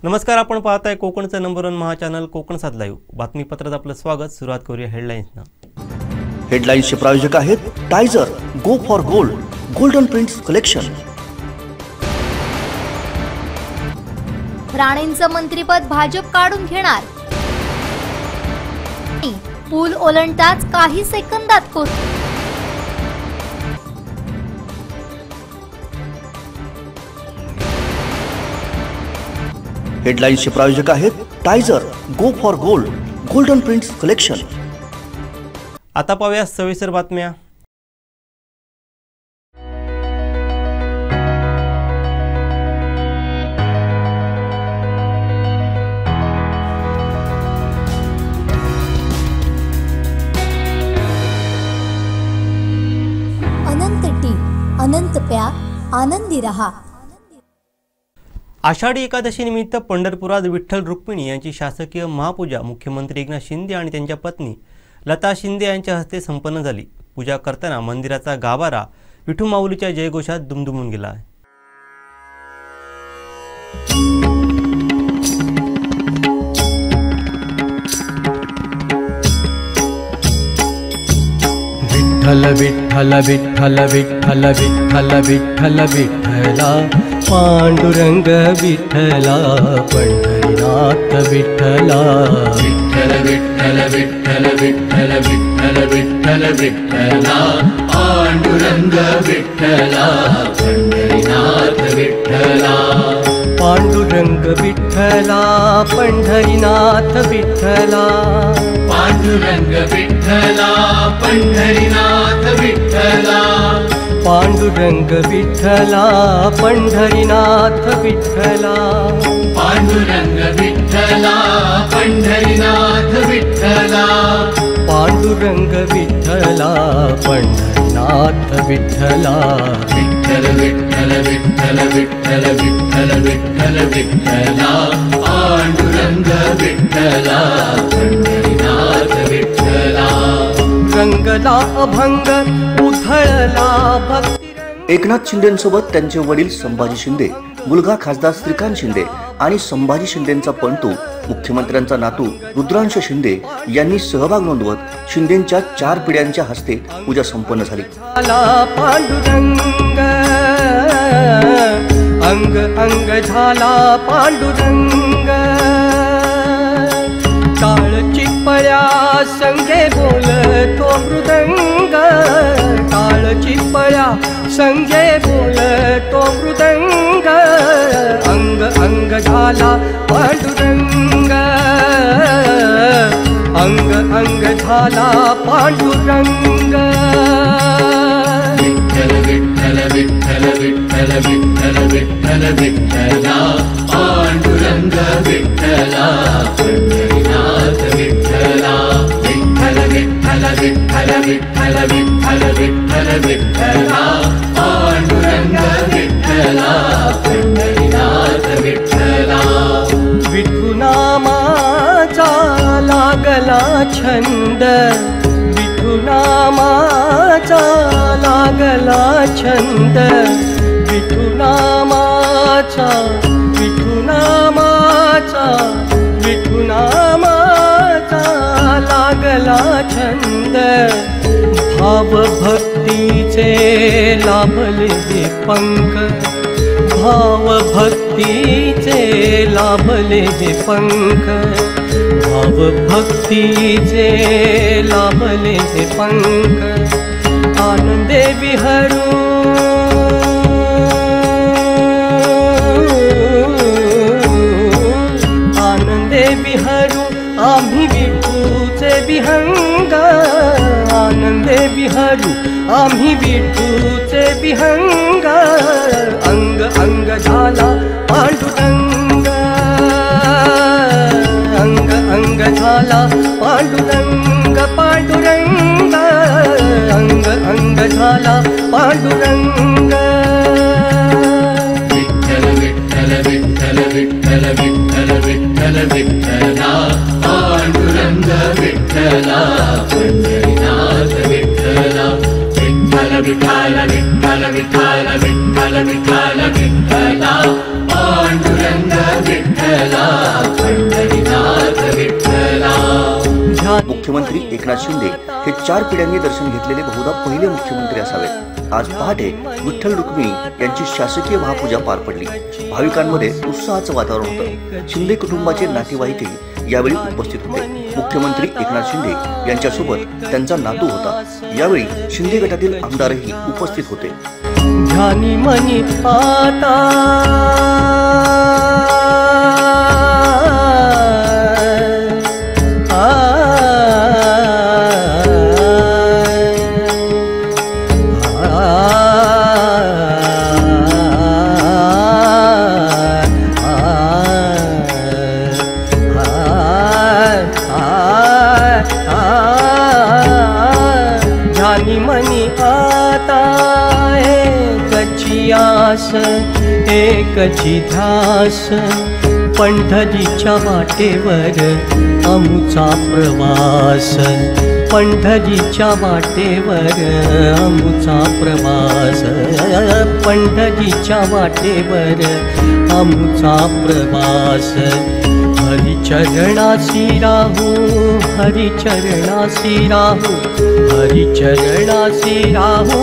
नमस्कार, आपण पाहताय कोकणचं नंबर 1 महा चॅनल कोकण सात लाईव्ह. बातमीपत्रात आपलं स्वागत. सुरुवात करूया हेडलाईन्सना. हेडलाईन्सचे प्रायोजक आहेत टायझर, go for gold, golden prints collection. राणेंचं मंत्रिपद भाजप काढून घेणार. पूल ओलांडताच काही सेकंदात कोसळली. हेडलाईन्सचे प्रायोजक आहेत टायझर, go for gold, golden prints collection. आता पाहूया सविस्तर बातम्या. अनंत टी, अनंत प्या, आनंदी रहा. आषाढी एकादशी निमित्त पंढरपुरात विठ्ठल रुक्मिणी यांची शासकीय महापूजा मुख्यमंत्री एकनाथ शिंदे आणि त्यांच्या पत्नी लता शिंदे यांच्या हस्ते संपन्न झाली. पूजा करताना मंदिराचा गाभारा विठू माऊलीच्या जयघोषात दुमदुमून गेला. विठ्ठल विठ्ठल विठ्ठल विठ्ठल विठ्ठल विठ्ठल विठ्ठला, पांडुरंग विठ्ठला, पंढरीनाथ विठ्ठला. विठ्ठल विठ्ठल विठ्ठल विठ्ठल विठ्ठल विठ्ठल विठ्ठला, पांडुरंग विठ्ठला, पंढरीनाथ विठ्ठला. पांडुरंग विठ्ठला, पंढरीनाथ विठ्ठला, पांडुरंग विठ्ठला, पंढरीनाथ विठ्ठला. पांडुरंग विठ्ठला, पंढरीनाथ विठ्ठला, पांडुरंग विठ्ठला, पंढरीनाथ विठ्ठला. पांडुरंग विठ्ठला, पंढरीनाथ विठ्ठला. विठ्ठल विठ्ठल विठ्ठल विठ्ठल विठ्ठल विठ्ठल विठ्ठला, पांडुरंग विठ्ठला, पंढरीनाथ विठ्ठला. रंगला अभंग उधळला भक्ती. एकनाथ शिंदेंसोबत त्यांचे वडील संभाजी शिंदे, मुलगा खासदार श्रीकांत शिंदे आणि संभाजी शिंदेंचा पणतू मुख्यमंत्र्यांचा नातू रुद्रांश शिंदे यांनी सहभाग नोंदवत शिंदेंच्या 4 पिढ्यांच्या हस्ते पूजा संपन्न झाली. पांडुरंग अंग अंग झाला पांडुरंग, टाळ चिपळ्या संगे बोलतो मृदंग, टाळ चिपळ्या संगे बोलतो मृदंग. अंग अंग झाला पांडुरंग, अंग अंग झाला पांडुरंग. विठ्ठल विठ्ठल विठ्ठल विठ्ठल विठ्ठल विठ्ठल विठ्ठला, पांडुरंग विठ्ठला, पंढरीनाथ विठ्ठला. विठ्ठल विठ्ठल विठ्ठल विठ्ठल विठ्ठल विठ्ठल विठ्ठला, पांडुरंग विठ्ठला, पंढरीनाथ विठ्ठला. विठुनामाचा लागला छंद, विठुनामाचा लागला छंद, विठुनामाचा विठुनामाचा विठुनामाचा लागला छंद. भाव भक्तीचे लाभले हे पंख, भाव भक्तीचे लाभले हे पंख, भाव भक्तीचे लाभले हे पंख. आनंदे विहरू आनंदे विहरू आम्ही विठूचे विहंग, आनंदे विहरू आम्ही विठूचे विहंग. अंग अंग झाला पांडुरंग, अंग अंग झाला पांडुरंग, पांडुरंग. अंग अंग झाला पांडुरंग. विठ्ठल विठ्ठल विठ्ठल विठ्ठल विठ्ठल विठ्ठल विठ्ठला, पांडुरंग विठ्ठला, पंढरीनाथ विठ्ठला. विठ्ठल विठ्ठल विठ्ठल विठ्ठल विठ्ठल विठ्ठल विठ्ठला पांडुरंग विठ्ठला पंढरीनाथ विठ्ठला. मुख्यमंत्री एकनाथ शिंदे हे 4 पिढ्यांनी दर्शन घेतलेले बहुधा पहिले मुख्यमंत्री असावेत. आज पहाटे विठ्ठल रुक्मिणी यांची शासकीय महापूजा पार पडली. भाविकांमध्ये उत्साहाचं वातावरण होतं. शिंदे कुटुंबाचे नातेवाईकही यावेळी उपस्थित होते. मुख्यमंत्री एकनाथ शिंदे यांच्यासोबत त्यांचा नातू होता. यावेळी शिंदे गटातील आमदारही उपस्थित होते. ध्यानी मनी आता एकची ध्यास पंढरीच्या वाटेवर आमुचा प्रवास. पंढरीच्या वाटेवर आमुचा प्रवास. पंढरीच्या वाटेवर आमुचा प्रवास. हरिचरणासी राहू हरिचरणासी राहू हरिचरणासी राहू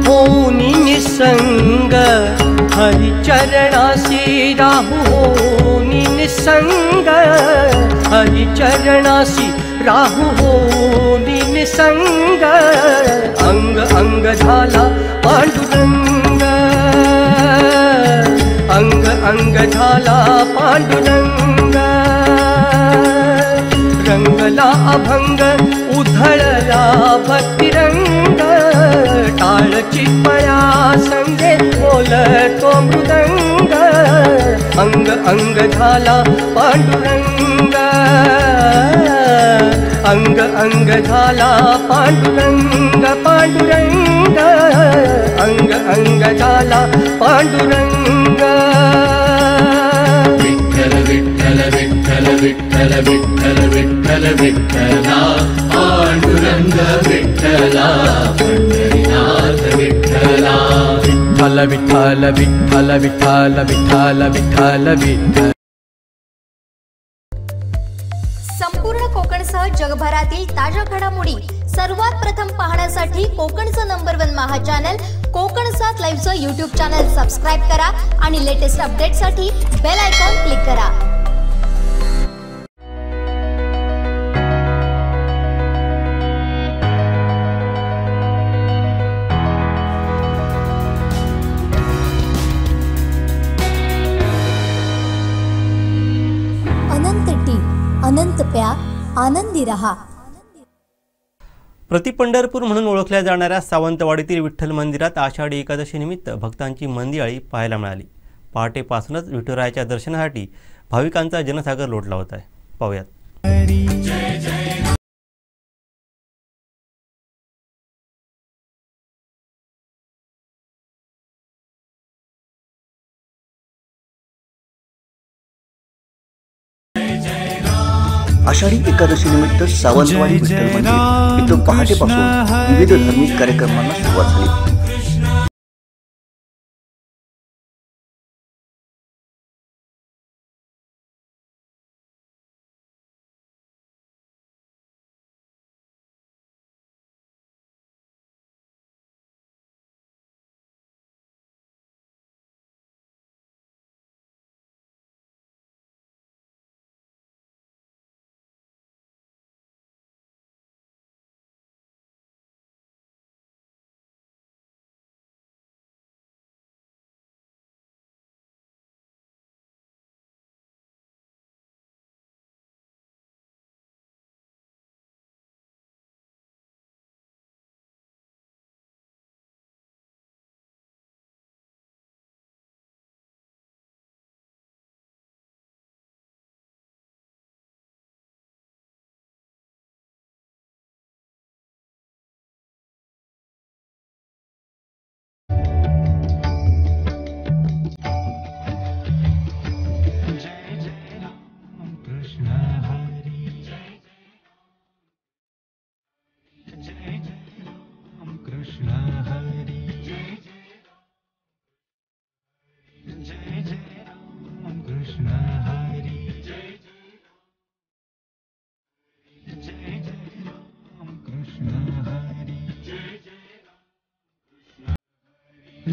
होनी निसंग. हरिचरणासी राहू होनी निसंग. हरिचरणासी राहू होनी निसंग. अंग अंग झाला पांडुरंग. अंग अंग झाला पांडुरंग. रंगला अभंग उधळला भक्तिरंग. टाळची पळा संगे बोलतो मृदंग. अंग अंग झाला पांडुरंग. अंग अंग झाला पांडुरंग. पांडुरंग अंग अंग झाला पांडुरंग. विठ्ठल विठ्ठल विठ्ठल विठ्ठल विठ्ठल विठ्ठल विठ्ठला पांडुरंग विठ्ठला पंढरीनाथ विठ्ठला. विठ्ठल विठ्ठल विठ्ठल विठ्ठल विठ्ठल विठ्ठल विठ्ठल. संपूर्ण कोकणसह जगभरातील ताज्या घडामोडी सर्वात प्रथम पाहण्यासाठी कोकणचं नंबर 1 महा चॅनल कोकण 7 लाईव्हचं यूट्यूब चॅनल सबस्क्राईब करा आणि लेटेस्ट अपडेटसाठी बेल आयकॉन क्लिक करा. अनंत टी अनंत प्या आनंदी रहा. प्रतिपंढरपूर म्हणून ओळखल्या जाणाऱ्या सावंतवाडीतील विठ्ठल मंदिरात आषाढी एकादशी निमित्त भक्तांची मंदिराळी पाहायला मिळाली. पहाटेपासूनच विठुरायाच्या दर्शनासाठी भाविकांचा जनसागर लोटला होता. पाहूयात. आषाढी एकादशी निमित्त सावंतवाडी विठ्ठल मंदिर इथं पहाटेपासून विविध धार्मिक कार्यक्रमांना सुरुवात झाली.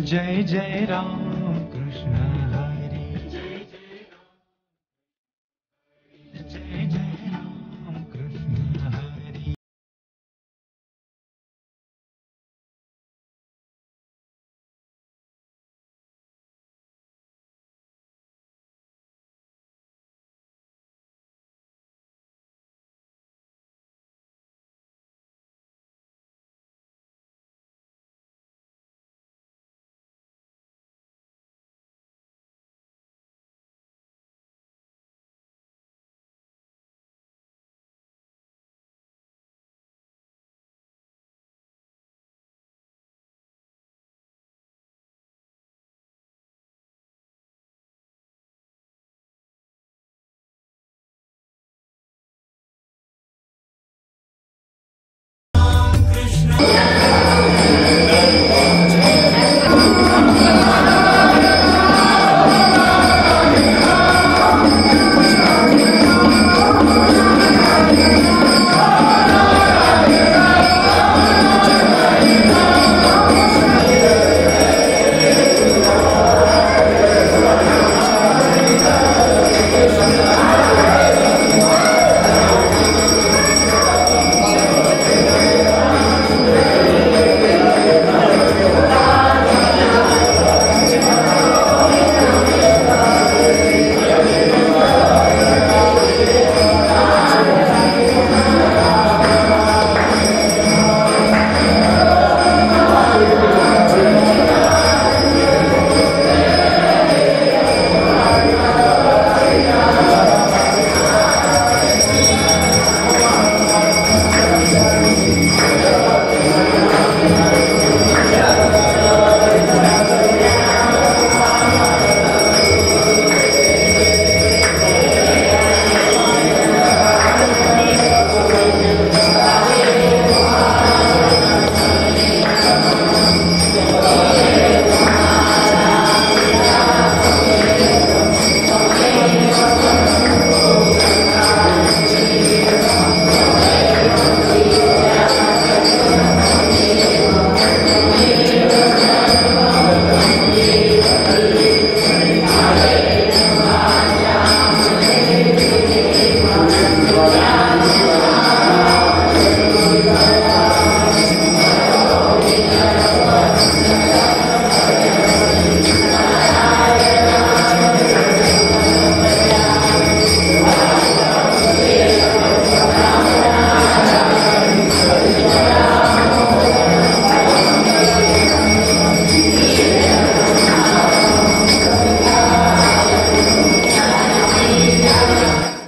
जय जय राम कृष्ण हरि जय जय राम कृष्ण हरि।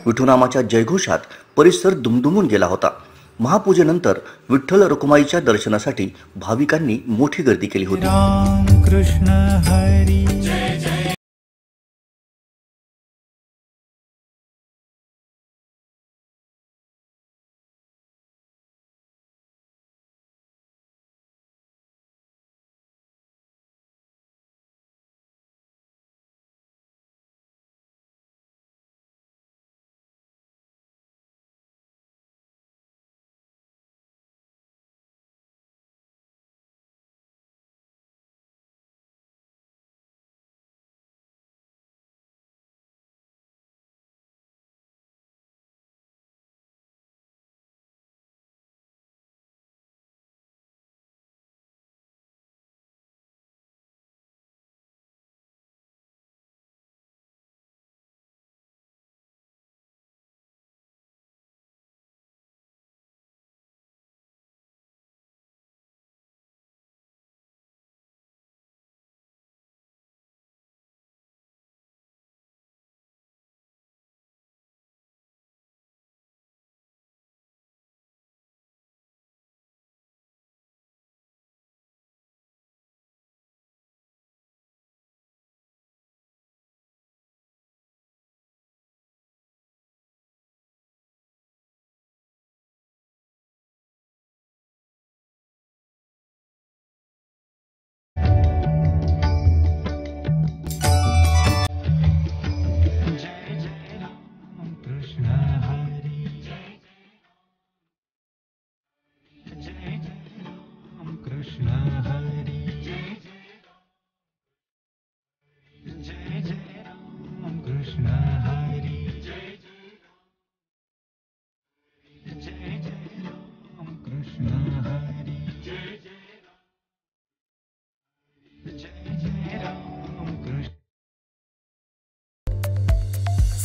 विठुनामाच्या जयघोषात परिसर दुमदुमून गेला होता. महापूजेनंतर विठ्ठल रखुमाईच्या दर्शनासाठी भाविकांनी मोठी गर्दी केली होती. राम कृष्ण हरी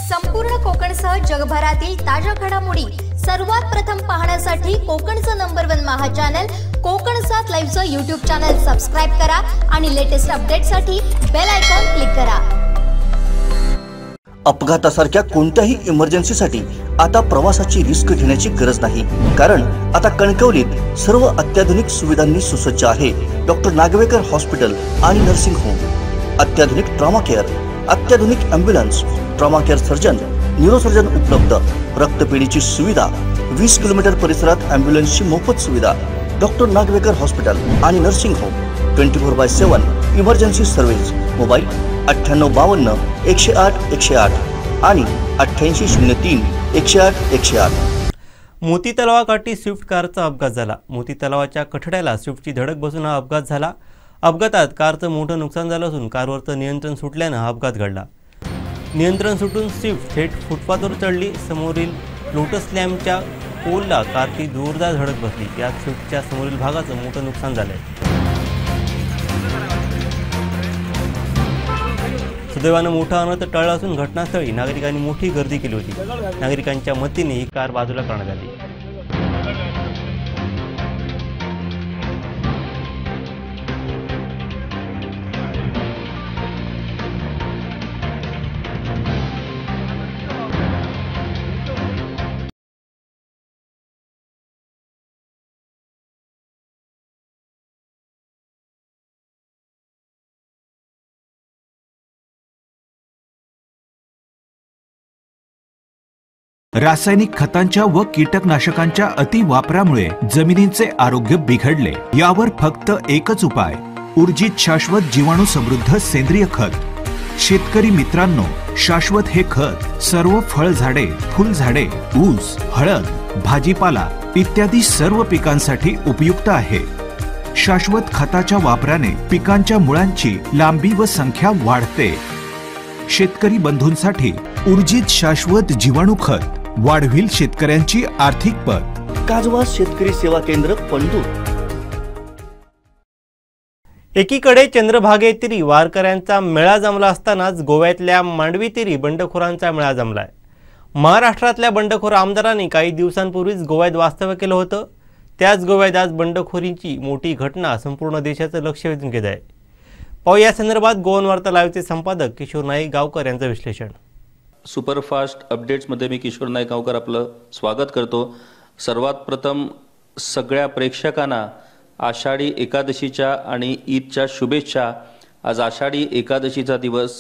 संपूर्ण कोकणसह जगभरातील ताज्या घडामोडी सर्वात प्रथम पाहण्यासाठी कोकणचं नंबर 1 महा चॅनल कोकण 7 लाईव्हचं यूट्यूब चॅनल सबस्क्राईब करा आणि लेटेस्ट अपडेटसाठी बेल आयकॉन क्लिक करा. अपघातासारख्या कोणत्याही इमर्जन्सीसाठी आता प्रवासाची रिस्क घेण्याची गरज नाही, कारण आता कणकवलीत सर्व अत्याधुनिक सुविधांनी सुसज्ज आहे डॉक्टर नागवेकर हॉस्पिटल आणि नर्सिंग होम. अत्याधुनिक ट्रॉमा केअर, अत्याधुनिक ambulance, trauma care surgeon, neurosurgeon उपलब्ध, रक्तपेढीची सुविधा, 20 किलोमीटर परिसरात ॲम्ब्युलन्सची मोफत सुविधा. डॉक्टर नागवेकर हॉस्पिटल आणि nursing home 24/7 emergency service. Mobile 9852 108 108 आणि 8803 108 108. मोती तलावाकाठी स्विफ्ट कारचा अपघात झाला. मोती तलावाच्या कठड्याला स्विफ्टची धडक बसून हा अपघात झाला. अपघातात कारचं मोठं नुकसान झालं असून कारवरचं नियंत्रण सुटल्यानं हा अपघात घडला. नियंत्रण सुटून स्विफ्ट थेट फुटपाथवर चढली. समोरील लोटस लॅम्पच्या पोलला कारची जोरदार धडक बसली. यात स्विफ्टच्या समोरील भागाचं मोठं नुकसान झालंय. सुदैवानं मोठा अनर्थ टळला असून घटनास्थळी नागरिकांनी मोठी गर्दी केली होती. नागरिकांच्या मदतीने ही कार बाजूला करण्यात आली. रासायनिक खतांच्या व कीटकनाशकांच्या अतिवापरामुळे जमिनींचे आरोग्य बिघडले. यावर फक्त एकच उपाय, ऊर्जित शाश्वत जीवाणू समृद्ध सेंद्रिय खत. शेतकरी मित्रांनो, शाश्वत हे खत सर्व फळझाडे, फुलझाडे, ऊस, हळद, भाजीपाला इत्यादी सर्व पिकांसाठी उपयुक्त आहे. शाश्वत खताच्या वापराने पिकांच्या मुळांची लांबी व संख्या वाढते. शेतकरी बंधूंसाठी ऊर्जित शाश्वत जीवाणू खत वाढविल शेतकऱ्यांची आर्थिक पत. काजवा शेतकरी सेवा केंद्र पंढूर. एकीकडे चंद्रभागेतीरी वारकऱ्यांचा मेळा जमला असतानाच गोव्यातल्या मांडवीतीरी बंडखोरांचा मेळा जमलाय. महाराष्ट्रातल्या बंडखोर आमदारांनी काही दिवसांपूर्वीच गोव्यात वास्तव्य केलं होतं. त्याच गोव्यात आज बंडखोरींची मोठी घटना संपूर्ण देशाचं लक्ष वेधून घेत आहे. पाहू या संदर्भात गोवन वार्ता लाईव्हचे संपादक किशोर नाईक गावकर यांचं विश्लेषण. सुपरफास्ट अपडेट्समध्ये मी किशोर नाईक गावकर आपलं स्वागत करतो. सर्वात प्रथम सगळ्या प्रेक्षकांना आषाढी एकादशीच्या आणि ईदच्या शुभेच्छा. आज आषाढी एकादशीचा दिवस.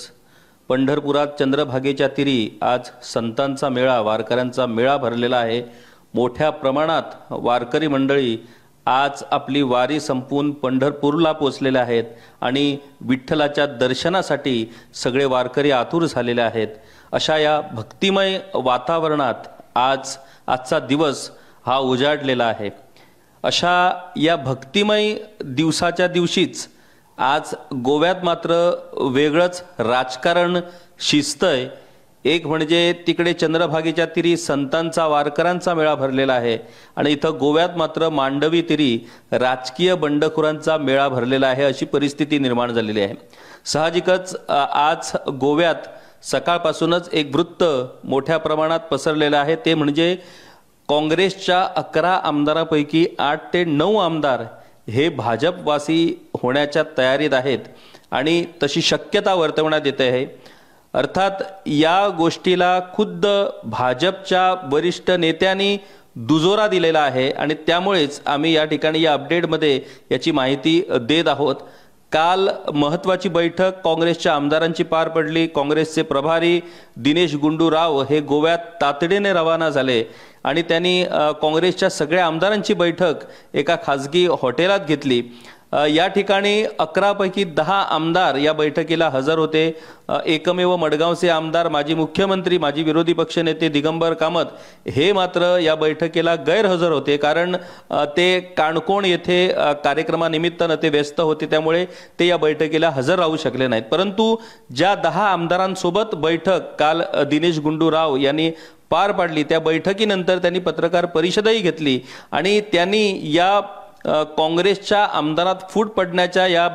पंढरपुरात चंद्रभागेच्या तीरी आज संतांचा मेळा, वारकऱ्यांचा मेळा भरलेला आहे. मोठ्या प्रमाणात वारकरी मंडळी आज आपली वारी संपून पंढरपूरला पोचलेले आहेत आणि विठ्ठलाच्या दर्शनासाठी सगळे वारकरी आतुर झालेले आहेत. अशा या भक्तिमय वातावरणात आजचा दिवस हा उजाडलेला आहे. अशा या भक्तिमय दिवसाच्या दिवशीच आज गोव्यात मात्र वेगळंच राजकारण शिजतंय. एक म्हणजे तिकडे चंद्रभागेच्या तीरी संतांचा, वारकऱ्यांचा मेळा भरलेला आहे आणि इथं गोव्यात मात्र मांडवी तीरी राजकीय बंडखोरांचा मेळा भरलेला आहे. अशी परिस्थिती निर्माण झालेली आहे. साहजिकच आज गोव्यात सकाळपासूनच एक वृत्त मोठ्या प्रमाणात पसरलेलं आहे. ते म्हणजे काँग्रेसच्या 11 आमदारांपैकी 8 ते 9 आमदार हे भाजपवासी होण्याच्या तयारीत आहेत आणि तशी शक्यता वर्तवण्यात येते आहे. अर्थात या गोष्टीला खुद्द भाजपच्या वरिष्ठ नेत्यांनी दुजोरा दिलेला आहे आणि त्यामुळेच आम्ही या ठिकाणी या अपडेटमध्ये याची माहिती देत आहोत. काल महत्त्वाची बैठक काँग्रेसच्या आमदारांची पार पडली. काँग्रेसचे प्रभारी दिनेश गुंडू राव हे गोव्यात तातडीने रवाना झाले आणि त्यांनी काँग्रेसच्या सगळ्या आमदारांची बैठक एका खाजगी हॉटेलात घेतली. या ठिकाणी 11 पैकी 10 आमदार या बैठकीला हजर होते. एकमेव मडगावचे आमदार, माजी मुख्यमंत्री, माजी विरोधी पक्षनेते दिगंबर कामत हे मात्र या बैठकीला गैरहजर होते, कारण ते काणकोण येथे कार्यक्रमानिमित्तानं ते व्यस्त होते, त्यामुळे ते या बैठकीला हजर राहू शकले नाहीत. परंतु ज्या 10 आमदारांसोबत बैठक काल दिनेश गुंडू राव यांनी पार पाडली, त्या बैठकीनंतर त्यांनी पत्रकार परिषदही घेतली आणि त्यांनी या काँग्रेसच्या आमदारात फूट पडण्याच्या या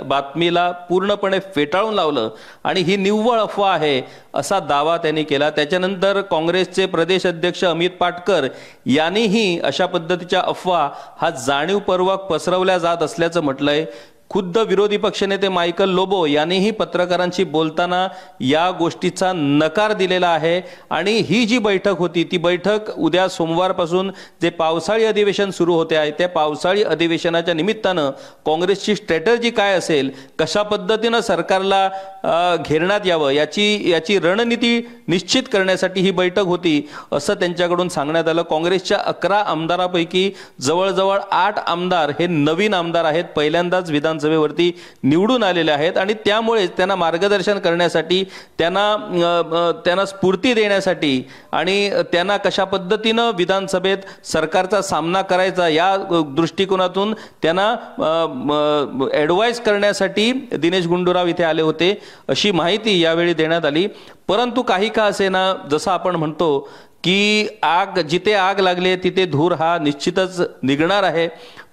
बातमीला पूर्णपणे फेटाळून लावलं आणि ही निव्वळ अफवा आहे असा दावा त्यांनी केला. त्याच्यानंतर काँग्रेसचे प्रदेश अध्यक्ष अमित पाटकर यांनीही अशा पद्धतीच्या अफवा हा जाणीवपूर्वक पसरवल्या जात असल्याचं म्हटलंय. खुद्द विरोधी पक्षनेते मायकल लोबो यांनीही पत्रकारांशी बोलताना या गोष्टीचा नकार दिलेला आहे. आणि ही जी बैठक होती ती बैठक उद्या सोमवारपासून जे पावसाळी अधिवेशन सुरू होते आहे त्या पावसाळी अधिवेशनाच्या निमित्तानं काँग्रेसची स्ट्रॅटर्जी काय असेल, कशा पद्धतीनं सरकारला घेरण्यात यावं याची रणनीती निश्चित करण्यासाठी ही बैठक होती असं त्यांच्याकडून सांगण्यात आलं. काँग्रेसच्या 11 आमदारापैकी जवळजवळ 8 आमदार हे नवीन आमदार आहेत, पहिल्यांदाच विधानसभेवरती निवडून आलेले आहेत आणि त्यामुळे त्यांना मार्गदर्शन करण्यासाठी, त्यांना स्फूर्ती देण्यासाठी आणि त्यांना कशा पद्धतीनं विधानसभेत सरकारचा सामना करायचा या दृष्टिकोनातून त्यांना ॲडवाइस करण्यासाठी दिनेश गुंडूराव इथे आले होते अशी माहिती यावेळी देण्यात आली. परंतु काही का असेना, जसं आपण म्हणतो की जिथे आग लागली तिथे धूर हा निश्चितच निघणार आहे.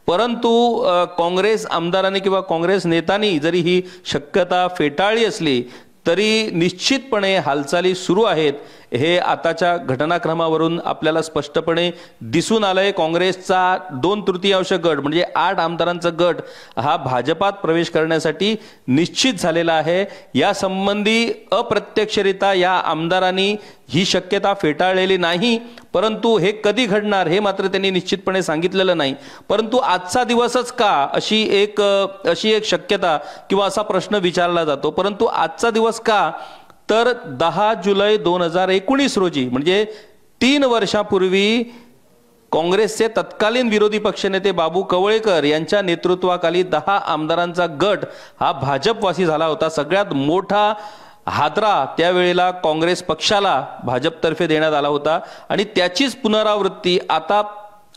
परंतु काँग्रेस आमदारांनी किंवा काँग्रेस नेत्यांनी जरी ही शक्यता फेटाळली असली तरी निश्चितपणे हालचाली सुरू आहेत हे आताच्या घटनाक्रमावरून आपल्याला स्पष्टपणे दिसून आलंय. काँग्रेसचा 2/3 गट म्हणजे 8 आमदारांचा गट हा भाजपात प्रवेश करण्यासाठी निश्चित झालेला आहे. या संबंधी अप्रत्यक्षरित्या या आमदारांनी ही शक्यता फेटाळलेली नाही, परंतु हे कधी घडणार हे मात्र त्यांनी निश्चितपणे सांगितलेलं नाही. परंतु आजचा दिवसच का अशी एक शक्यता किंवा असा प्रश्न विचारला जातो. परंतु आजचा दिवस का, तर 10 जुलै 2019 रोजी म्हणजे 3 वर्षापूर्वी काँग्रेसचे तत्कालीन विरोधी पक्षनेते बाबू कवळेकर यांच्या नेतृत्वाखाली 10 आमदारांचा गट हा भाजपवासी झाला होता. सगळ्यात मोठा हादरा त्यावेळेला काँग्रेस पक्षाला भाजपतर्फे देण्यात आला होता आणि त्याचीच पुनरावृत्ती आता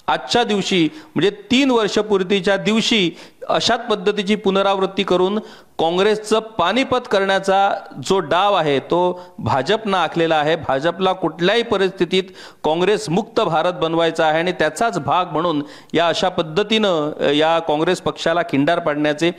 आजच्या दिवशी म्हणजे 3 वर्षपूर्तीच्या दिवशी अशाच पद्धतीची पुनरावृत्ती करून काँग्रेसचं पानिपत करण्याचा जो डाव आहे तो भाजपनं आखलेला आहे. भाजपला कुठल्याही परिस्थितीत काँग्रेस मुक्त भारत बनवायचा आहे आणि त्याचाच भाग म्हणून या अशा पद्धतीनं या काँग्रेस पक्षाला खिंडार पाडण्याचे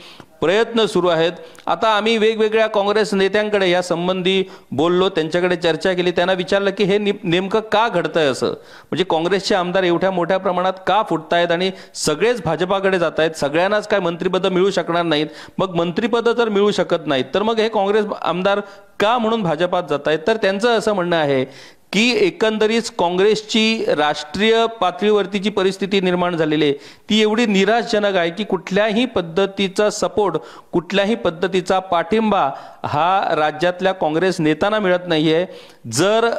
प्रयत्न सुरू आहेत. आता आम्ही वेगवेगळ्या काँग्रेस नेत्यांकडे या संबंधी बोललो, त्यांच्याकडे चर्चा केली, त्यांना विचारलं की हे नेमकं का घडतंय असं, म्हणजे काँग्रेसचे आमदार एवढ्या मोठ्या प्रमाणात का फुटतायत आणि सगळेच भाजपाकडे जात आहेत, सगळ्यांनाच काय मंत्रिपद मिळू शकणार नाहीत, मग मंत्रिपद जर मिळू शकत नाहीत तर मग हे काँग्रेस आमदार का म्हणून भाजपात जात आहेत. तर त्यांचं असं म्हणणं आहे की एकंदरीत काँग्रेसची राष्ट्रीय पातळीवरतीची परिस्थिती निर्माण झालेली आहे ती एवढी निराशजनक आहे की कुठल्याही पद्धतीचा सपोर्ट, कुठल्याही पद्धतीचा पाठिंबा हा राज्यातल्या काँग्रेस नेत्यांना मिळत नाहीये. जर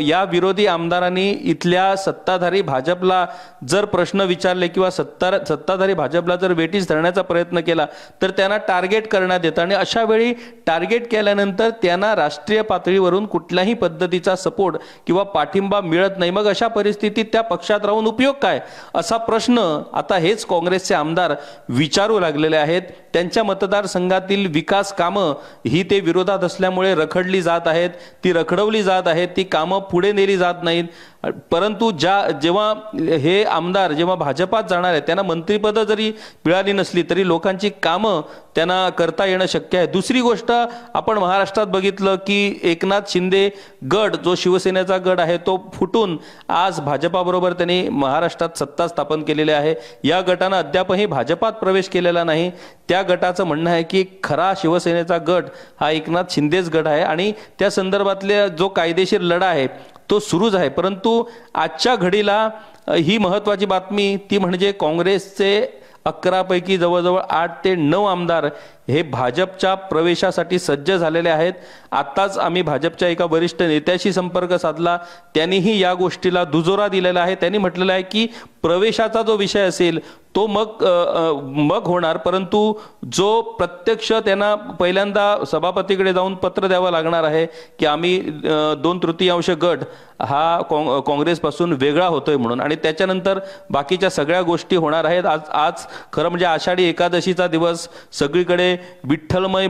या विरोधी आमदारांनी इथल्या सत्ताधारी भाजपला जर प्रश्न विचारले किंवा सत्ताधारी भाजपला जर वेठीस धरण्याचा प्रयत्न केला तर त्यांना टार्गेट करण्यात येतं आणि अशा वेळी टार्गेट केल्यानंतर त्यांना राष्ट्रीय पातळीवरून कुठल्याही पद्धतीचा सपोर्ट किंवा पाठिंबा मिळत नाही. मग अशा परिस्थितीत त्या पक्षात राहून उपयोग काय असा प्रश्न आता हेच काँग्रेसचे आमदार विचारू लागलेले आहेत. त्यांच्या मतदारसंघातील विकास कामं ही ते विरोधात असल्यामुळे रखडली जात आहेत, ती रखडवली जात आहेत, ती कामं पुढे नेली जात नाहीत. परंतु जेव्हा हे आमदार जेव्हा भाजपात जाणार आहेत त्यांना मंत्रिपद जरी मिळाली नसली तरी लोकांची कामं त्यांना करता येणं शक्य आहे. दुसरी गोष्ट आपण महाराष्ट्रात बघितलं की एकनाथ शिंदे गट जो शिवसेनेचा गट आहे तो फुटून आज भाजपाबरोबर त्यांनी महाराष्ट्रात सत्ता स्थापन केलेली आहे. या गटानं अद्यापही भाजपात प्रवेश केलेला नाही. त्या गटाचं म्हणणं आहे की खरा शिवसेनेचा गट हा एकनाथ शिंदेच गट आहे आणि त्या संदर्भातले जो कायदेशीर लढा आहे तो सुरूच आहे. परंतु आजच्या घडीला ही महत्त्वाची बातमी ती म्हणजे काँग्रेसचे 11 पैकी जवळजवळ 8 ते 9 आमदार हे भाजपच्या प्रवेशासाठी सज्ज झालेले आहेत. आत्ताच आम्ही भाजपच्या एका वरिष्ठ नेत्याशी संपर्क साधला, त्यांनीही या गोष्टीला दुजोरा दिलेला आहे. त्यांनी म्हटलेलं आहे की प्रवेशाचा जो विषय असेल तो मग होणार, परंतु जो प्रत्यक्ष त्यांना पहिल्यांदा सभापतीकडे जाऊन पत्र द्यावं लागणार आहे की आम्ही 2/3 गट हा काँग्रेसपासून वेगळा होतोय म्हणून आणि त्याच्यानंतर बाकीच्या सगळ्या गोष्टी होणार आहेत. आज खरं म्हणजे आषाढी एकादशीचा दिवस, सगळीकडे विठ्ठलमय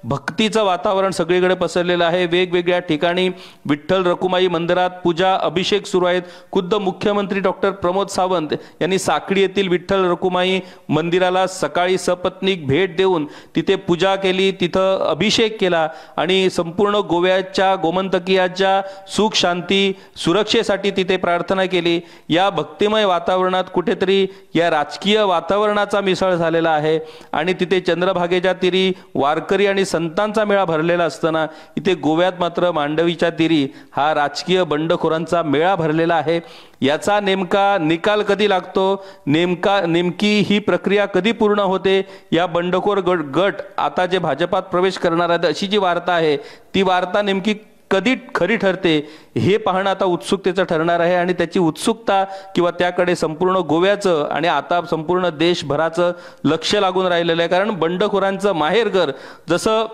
भक्तीचं वातावरण सगळीकडे पसरलेलं आहे. वेगवेगळ्या ठिकाणी विठ्ठल रखुमाई मंदिरात पूजा अभिषेक सुरू आहेत. खुद्द मुख्यमंत्री डॉक्टर प्रमोद सावंत यांनी आकडी येथील विठ्ठल रखुमाई मंदिराला सकाळी सपत्नीक भेट देऊन तिथे पूजा केली, तिथं अभिषेक केला आणि संपूर्ण गोव्याच्या गोमंतकीयाच्या सुख शांती सुरक्षेसाठी तिथे प्रार्थना केली. या भक्तिमय वातावरणात कुठेतरी या राजकीय वातावरणाचा मिसळ झालेला आहे आणि तिथे चंद्रभागेच्या तीरी वारकरी आणि संतांचा मेळा भरलेला असताना इथे गोव्यात मात्र मांडवीच्या तीरी हा राजकीय बंडखोरांचा मेळा भरलेला आहे. याचा नेमका निकाल कधी लागतो, नेमकी ही प्रक्रिया कधी पूर्ण होते, या बंडखोर गट आता जे भाजपात प्रवेश करणार आहेत अशी जी वार्ता आहे ती वार्ता नेमकी कधी खरी ठरते हे पाहणं आता उत्सुकतेचं ठरणार आहे. आणि त्याची उत्सुकता किंवा त्याकडे संपूर्ण गोव्याचं आणि आता संपूर्ण देशभराचं लक्ष लागून राहिलेलं आहे. कारण बंडखोरांचं माहेरघर जसं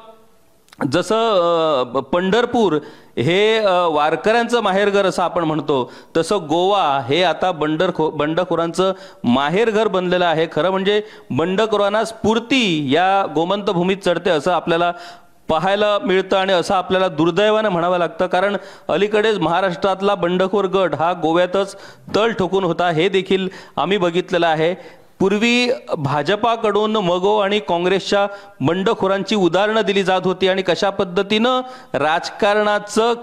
पंढरपूर हे वारकऱ्यांचं माहेरघर असं आपण म्हणतो, तसं गोवा हे आता बंडखोरांचं माहेरघर बनलेलं आहे. खरं म्हणजे बंडखोरांना स्फूर्ती या गोमंत भूमीत चढते असं आपल्याला पाहायला मिळतं आणि असं आपल्याला दुर्दैवानं म्हणावं लागतं. कारण अलीकडेच महाराष्ट्रातला बंडखोर गट हा गोव्यातच तळ ठोकून होता हे देखील आम्ही बघितलेलं आहे. पूर्वी भाजपाकडून मगो आणि काँग्रेसच्या बंडखोरांची उदाहरणं दिली जात होती आणि कशा पद्धतीनं राजकारणाचं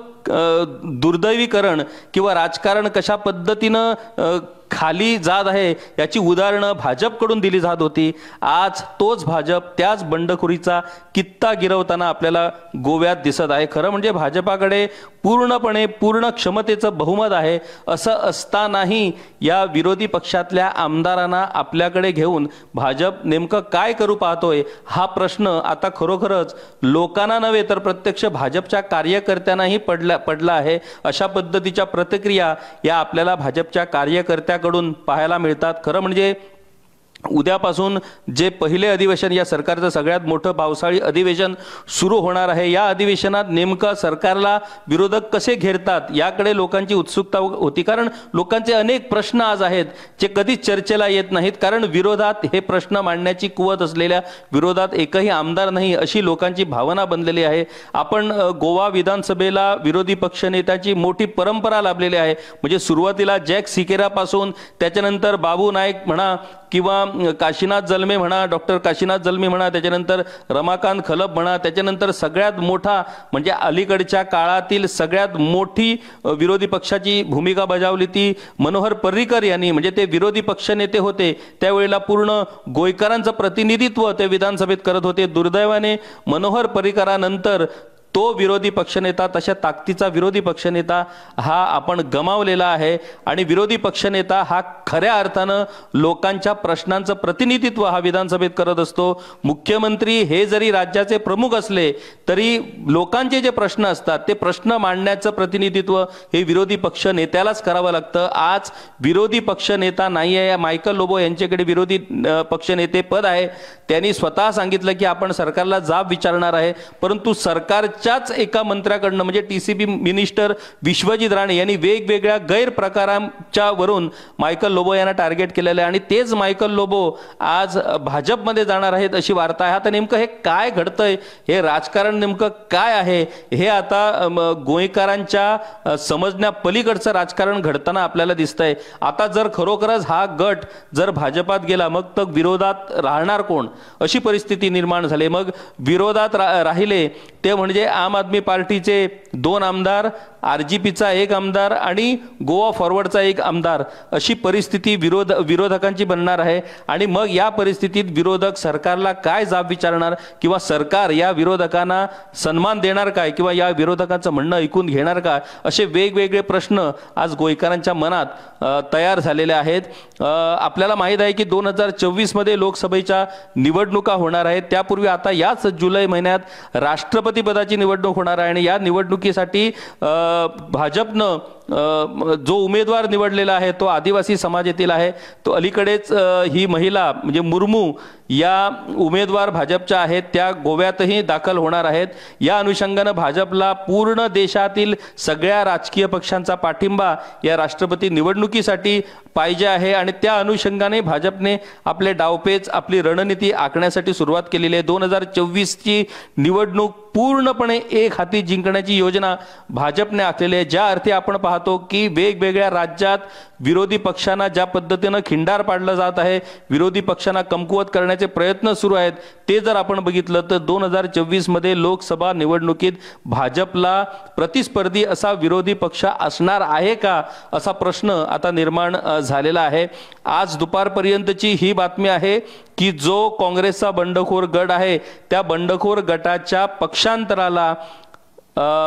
दुर्दैवीकरण किंवा राजकारण कशा पद्धतीनं खाली जात आहे याची उदाहरणं भाजपकडून दिली जात होती. आज तोच भाजप त्याच बंडखोरीचा कित्ता गिरवताना आपल्याला गोव्यात दिसत आहे. खरं म्हणजे भाजपाकडे पूर्ण क्षमतेचं बहुमत आहे. असं असतानाही या विरोधी पक्षातल्या आमदारांना आपल्याकडे घेऊन भाजप नेमकं काय करू पाहतोय हा प्रश्न आता खरोखरच लोकांना नव्हे तर प्रत्यक्ष भाजपच्या कार्यकर्त्यांनाही पडला आहे. अशा पद्धतीच्या प्रतिक्रिया या आपल्याला भाजपच्या कार्यकर्त्याकडून पाहायला मिळतात. खरं म्हणजे उद्यापासून जे पहिले अधिवेशन या सरकारचं सगळ्यात मोठं पावसाळी अधिवेशन सुरू होणार आहे. या अधिवेशनात नेमकं सरकारला विरोधक कसे घेरतात याकडे लोकांची उत्सुकता होती. कारण लोकांचे अनेक प्रश्न आज आहेत जे कधीच चर्चेला येत नाहीत. कारण विरोधात हे प्रश्न मांडण्याची कुवत असलेल्या विरोधात एकही आमदार नाही अशी लोकांची भावना बनलेली आहे. आपण गोवा विधानसभेला विरोधी पक्षनेत्याची मोठी परंपरा लाभलेली आहे. म्हणजे सुरुवातीला जॅक सिकेरापासून त्याच्यानंतर बाबू नाईक म्हणा किंवा काशीनाथ जल्मे म्हणा, डॉक्टर काशीनाथ जल्मे म्हणा, त्याच्यानंतर रमाकांत खलप म्हणा, त्याच्यानंतर सगळ्यात मोठा म्हणजे अलीकडच्या काळातील सगळ्यात मोठी विरोधी पक्षाची भूमिका बजावली ती मनोहर पर्रीकर यांनी. म्हणजे ते विरोधी पक्षनेते होते त्यावेळेला पूर्ण गोयकरांचं प्रतिनिधित्व ते विधानसभेत करत होते. दुर्दैवाने मनोहर पर्रीकरानंतर तो विरोधी पक्षनेता, तशा ताकदीचा विरोधी पक्षनेता हा आपण गमावलेला आहे. आणि विरोधी पक्षनेता हा खऱ्या अर्थानं लोकांच्या प्रश्नांचं प्रतिनिधित्व हा विधानसभेत करत असतो. मुख्यमंत्री हे जरी राज्याचे प्रमुख असले तरी लोकांचे जे प्रश्न असतात ते प्रश्न मांडण्याचं प्रतिनिधित्व हे विरोधी पक्ष नेत्यालाच करावं लागतं. आज विरोधी पक्षनेता नाही आहे. मायकल लोबो यांच्याकडे विरोधी पक्षनेते पद आहे. त्यांनी स्वतः सांगितलं की आपण सरकारला जाब विचारणार आहे. परंतु सरकारच्याच एका मंत्र्याकडनं म्हणजे टीसीबी मिनिस्टर विश्वजित राणे यांनी वेगवेगळ्या गैरप्रकारांच्या वरून मायकल लोबो यांना टार्गेट केलेलं आहे आणि तेच मायकल लोबो आज भाजपमध्ये जाणार आहेत अशी वार्ता आहे. आता नेमकं हे काय घडतंय, हे राजकारण नेमकं काय आहे हे आता गोयकरांच्या समजण्या पलीकडचं राजकारण घडताना आपल्याला दिसतंय. आता जर खरोखरच हा गट जर भाजपात गेला मग तर विरोधात राहणार कोण अशी परिस्थिती निर्माण झाली. मग विरोधात राहिले ते म्हणजे आम आदमी पार्टीचे 2 आमदार, आरजीपीचा 1 आमदार आणि गोवा फॉरवर्डचा 1 आमदार अशी परिस्थिती विरोधकांची बनणार आहे. आणि मग या परिस्थितीत विरोधक सरकारला काय जाब विचारणार किंवा सरकार या विरोधकांना सन्मान देणार काय किंवा या विरोधकांचं म्हणणं ऐकून घेणार का असे वेगवेगळे प्रश्न आज गोयकरांच्या मनात तयार झालेले आहेत. आपल्याला माहीत आहे की 2024 मध्ये लोकसभेच्या निवडणुका होणार आहेत. त्यापूर्वी आता याच जुलै महिन्यात राष्ट्रपती पदाची निवडणूक होणार आहे आणि या निवडणुकीसाठी भाजपनं जो उमेदवार निवडलेला आहे तो आदिवासी समाजातील आहे. तो अलीकडेच ही महिला म्हणजे मुर्मू या उमेदवार भाजपच्या आहेत त्या गोव्यातही दाखल होणार आहेत. या अनुषंगानं भाजपला पूर्ण देशातील सगळ्या राजकीय पक्षांचा पाठिंबा या राष्ट्रपती निवडणुकीसाठी पाहिजे आहे आणि त्या अनुषंगाने भाजपने आपले डावपेच आपली रणनीती आखण्यासाठी सुरुवात केलेली आहे. 2024 ची निवडणूक पूर्णपणे एक हाती जिंकण्याची योजना भाजपने आखलेली आहे। ज्या अर्थी आपण पाहतो की वेगवेगळ्या राज्यात विरोधी पक्षांना ज्या पद्धतीनं खिंडार पाडलं जात आहे, विरोधी पक्षांना कमकुवत करण्याचे प्रयत्न सुरू आहेत, ते जर आपण बघितलं तर 2024 मध्ये लोकसभा निवडणुकीत भाजपला प्रतिस्पर्धी असा विरोधी पक्ष असणार आहे का, असा प्रश्न आता निर्माण झालेला आहे। आज दुपारपर्यंतची ही बातमी आहे की जो काँग्रेसचा बंडखोर गट आहे त्या बंडखोर गटाच्या पक्षांतराला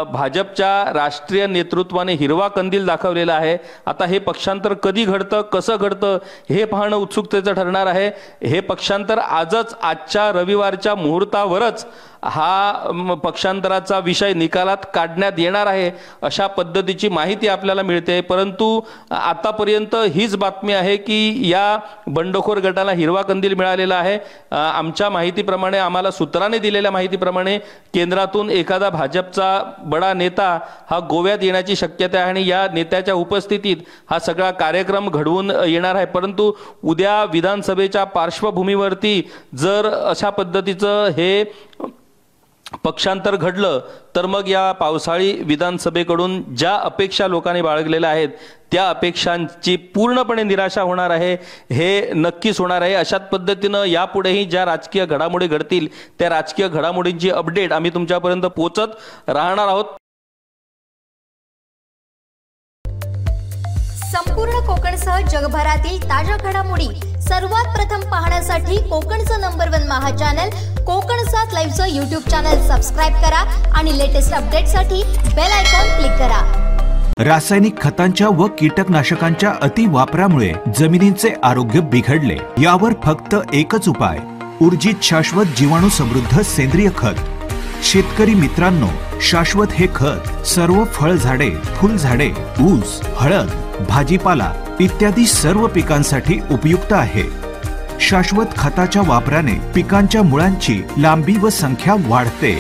भाजपच्या राष्ट्रीय नेतृत्वाने हिरवा कंदील दाखवलेला आहे। आता हे पक्षांतर कधी घडतं, कसं घडतं हे पाहणं उत्सुकतेचं ठरणार आहे। हे पक्षांतर आजच्या रविवारच्या मुहूर्तावरच हा पक्षांतराचा विषय निकालात काढण्यात येणार आहे अशा पद्धतीची माहिती आपल्याला मिळते। परंतु आतापर्यंत हीच बातमी आहे की या बंडखोर गटाला हिरवा कंदील मिळालेला आहे। आमच्या माहितीप्रमाणे, आम्हाला सूत्राने दिलेल्या माहितीप्रमाणे केंद्रातून एखादा भाजपचा बडा नेता हा गोव्यात येण्याची शक्यता आहे आणि या नेत्याच्या उपस्थितीत हा सगळा कार्यक्रम घडवून येणार आहे। परंतु उद्या विधानसभेच्या पार्श्वभूमीवरती जर अशा पद्धतीचं हे पक्षांतर घडलं तर मग या पावसाळी विधानसभेकडून ज्या अपेक्षा लोकांनी बाळगलेल्या आहेत त्या अपेक्षांची पूर्णपणे निराशा होणार आहे, हे नक्कीच होणार आहे। अशाच पद्धतीनं यापुढेही ज्या राजकीय घडामोडी घडतील त्या राजकीय घडामोडींची अपडेट आम्ही तुमच्यापर्यंत पोहोचत राहणार आहोत। संपूर्ण कोकणसह जगभरातील ताज्या घडामोडी सर्वात प्रथम पाहण्यासाठी कोकणचं नंबर 1 महा चॅनल कोकणसात लाईव्हचं यूट्यूब चॅनल सबस्क्राइब करा आणि लेटेस्ट अपडेटसाठी बेल आयकॉन क्लिक करा। रासायनिक खतांच्या व कीटकनाशकांच्या अति वापरामुळे जमिनींचे आरोग्य बिघडले, यावर फक्त एकच उपाय, ऊर्जित शाश्वत जीवाणू समृद्ध सेंद्रिय खत। शेतकरी मित्रांनो, शाश्वत हे खत सर्व फळझाडे, फुलझाडे, ऊस, हळद, भाजीपाला इत्यादी सर्व पिकांसाठी उपयुक्त आहे। शाश्वत खताच्या वापराने पिकांच्या मुळांची लांबी व संख्या वाढते।